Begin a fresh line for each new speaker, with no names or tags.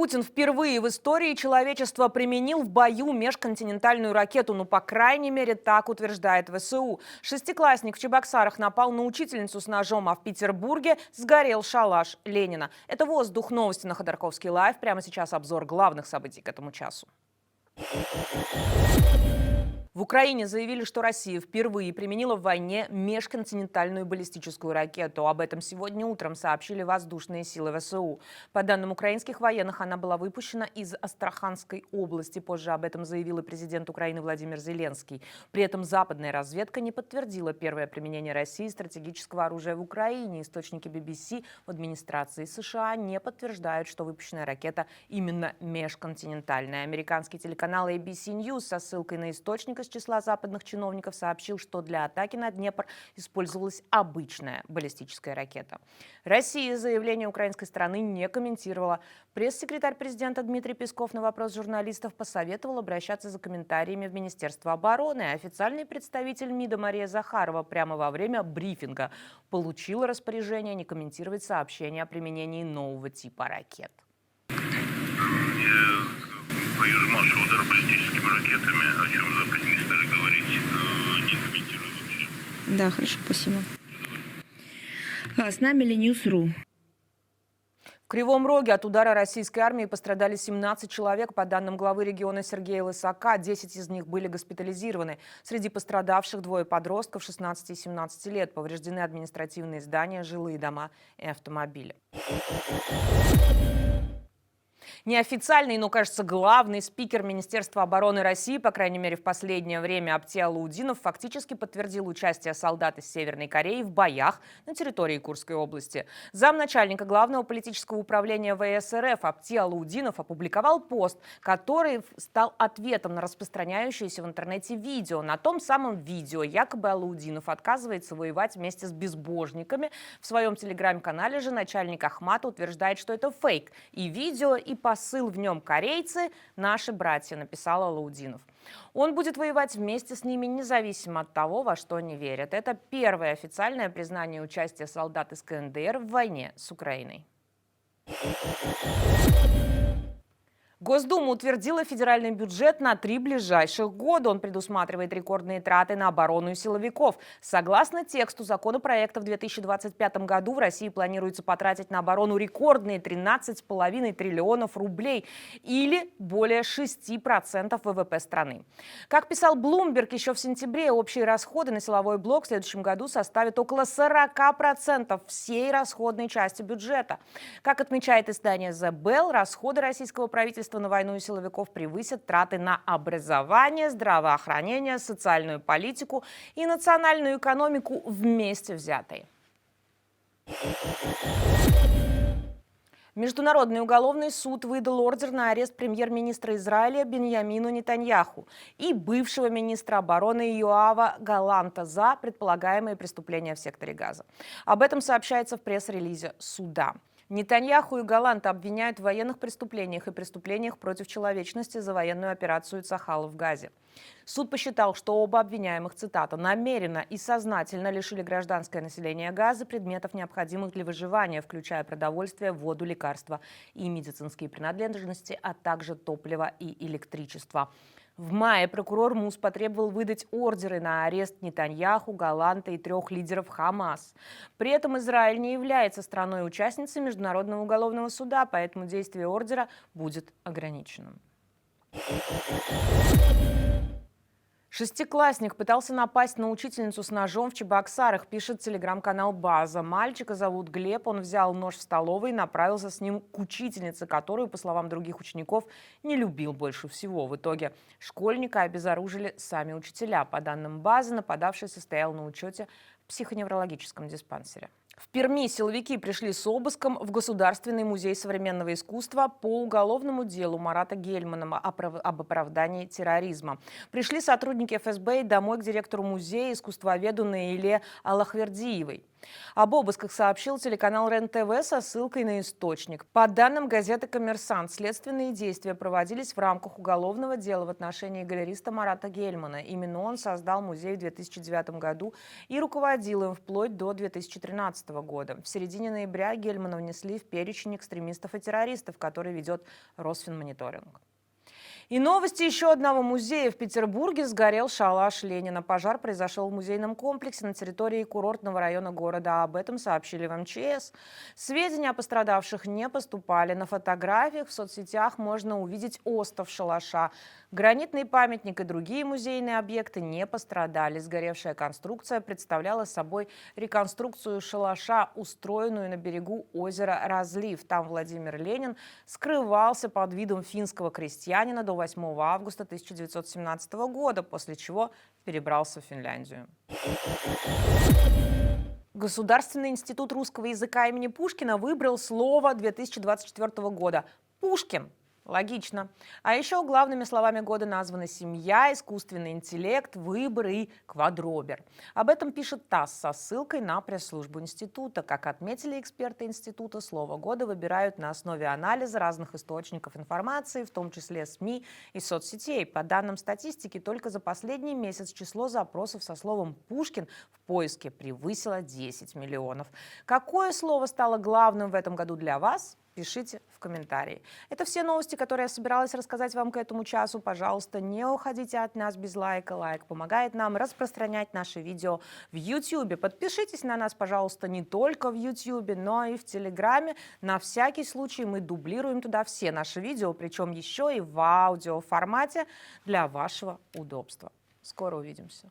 Путин впервые в истории человечества применил в бою межконтинентальную ракету. Ну, по крайней мере, так утверждает ВСУ. Шестиклассник в Чебоксарах напал на учительницу с ножом, а в Петербурге сгорел шалаш Ленина. Это «Воздух», новости на Ходорковский лайв. Прямо сейчас обзор главных событий к этому часу. В Украине заявили, что Россия впервые применила в войне межконтинентальную баллистическую ракету. Об этом сегодня утром сообщили воздушные силы ВСУ. По данным украинских военных, она была выпущена из Астраханской области. Позже об этом заявил и президент Украины Владимир Зеленский. При этом западная разведка не подтвердила первое применение России стратегического оружия в Украине. Источники BBC в администрации США не подтверждают, что выпущенная ракета именно межконтинентальная. Американский телеканал ABC News со ссылкой на источника из числа западных чиновников сообщил, что для атаки на Днепр использовалась обычная баллистическая ракета. Россия заявление украинской стороны не комментировала. Пресс-секретарь президента Дмитрий Песков на вопрос журналистов посоветовал обращаться за комментариями в Министерство обороны. Официальный представитель МИДа Мария Захарова прямо во время брифинга получила распоряжение не комментировать сообщения о применении нового типа ракет.
Боюсь массового удара баллистическими ракетами, о чем Запад не стали говорить, не комментирую вообще.
Да, хорошо, спасибо. С нами Ленюс.ру.
В Кривом Роге от удара российской армии пострадали 17 человек. По данным главы региона Сергея Лысака, 10 из них были госпитализированы. Среди пострадавших двое подростков 16 и 17 лет. Повреждены административные здания, жилые дома и автомобили. Неофициальный, но, кажется, главный спикер Министерства обороны России, по крайней мере, в последнее время, Апти Алаудинов, фактически подтвердил участие солдат из Северной Кореи в боях на территории Курской области. Замначальника главного политического управления ВС РФ Апти Алаудинов опубликовал пост, который стал ответом на распространяющееся в интернете видео. На том самом видео якобы Алаудинов отказывается воевать вместе с безбожниками. В своем телеграм-канале же начальник Ахмата утверждает, что это фейк. И видео, и посыл в нем «Корейцы – наши братья», написал Алаудинов. Он будет воевать вместе с ними, независимо от того, во что они верят. Это первое официальное признание участия солдат из КНДР в войне с Украиной. Госдума утвердила федеральный бюджет на 3 ближайших года. Он предусматривает рекордные траты на оборону и силовиков. Согласно тексту законопроекта, в 2025 году в России планируется потратить на оборону рекордные 13,5 триллионов рублей или более 6% ВВП страны. Как писал Bloomberg еще в сентябре, общие расходы на силовой блок в следующем году составят около 40% всей расходной части бюджета. Как отмечает издание The Bell, расходы российского правительства на войну и силовиков превысят траты на образование, здравоохранение, социальную политику и национальную экономику вместе взятые. Международный уголовный суд выдал ордер на арест премьер-министра Израиля Биньямину Нетаньяху и бывшего министра обороны Йоава Галанта за предполагаемые преступления в секторе Газа. Об этом сообщается в пресс-релизе суда. Нетаньяху и Галанта обвиняют в военных преступлениях и преступлениях против человечности за военную операцию Цахал в Газе. Суд посчитал, что оба обвиняемых, цитата, намеренно и сознательно лишили гражданское население Газа предметов, необходимых для выживания, включая продовольствие, воду, лекарства и медицинские принадлежности, а также топливо и электричество. В мае прокурор МУС потребовал выдать ордеры на арест Нетаньяху, Галанта и 3 лидеров Хамас. При этом Израиль не является страной-участницей Международного уголовного суда, поэтому действие ордера будет ограниченным. Шестиклассник пытался напасть на учительницу с ножом в Чебоксарах, пишет телеграм-канал «База». Мальчика зовут Глеб, он взял нож в столовой и направился с ним к учительнице, которую, по словам других учеников, не любил больше всего. В итоге школьника обезоружили сами учителя. По данным «Базы», нападавший состоял на учете в психоневрологическом диспансере. В Перми силовики пришли с обыском в Государственный музей современного искусства по уголовному делу Марата Гельмана об оправдании терроризма. Пришли сотрудники ФСБ домой к директору музея, искусствоведу Наиле Аллахвердиевой. Об обысках сообщил телеканал РЕН-ТВ со ссылкой на источник. По данным газеты «Коммерсант», следственные действия проводились в рамках уголовного дела в отношении галериста Марата Гельмана. Именно он создал музей в 2009 году и руководил им вплоть до 2013 года. В середине ноября Гельмана внесли в перечень экстремистов и террористов, который ведет Росфинмониторинг. И новости еще одного музея. В Петербурге сгорел шалаш Ленина. Пожар произошел в музейном комплексе на территории курортного района города. Об этом сообщили в МЧС. Сведения о пострадавших не поступали. На фотографиях в соцсетях можно увидеть остов шалаша. Гранитный памятник и другие музейные объекты не пострадали. Сгоревшая конструкция представляла собой реконструкцию шалаша, устроенную на берегу озера Разлив. Там Владимир Ленин скрывался под видом финского крестьянина до 8 августа 1917 года, после чего перебрался в Финляндию. Государственный институт русского языка имени Пушкина выбрал слово 2024 года – «Пушкин». Логично. А еще главными словами года названы семья, искусственный интеллект, выбор и квадробер. Об этом пишет ТАСС со ссылкой на пресс-службу института. Как отметили эксперты института, слово года выбирают на основе анализа разных источников информации, в том числе СМИ и соцсетей. По данным статистики, только за последний месяц число запросов со словом «Пушкин» в поиске превысило 10 миллионов. Какое слово стало главным в этом году для вас? Пишите в комментарии. Это все новости, которые я собиралась рассказать вам к этому часу. Пожалуйста, не уходите от нас без лайка. Лайк помогает нам распространять наши видео в YouTube. Подпишитесь на нас, пожалуйста, не только в YouTube, но и в Телеграме. На всякий случай мы дублируем туда все наши видео, причем еще и в аудиоформате для вашего удобства. Скоро увидимся.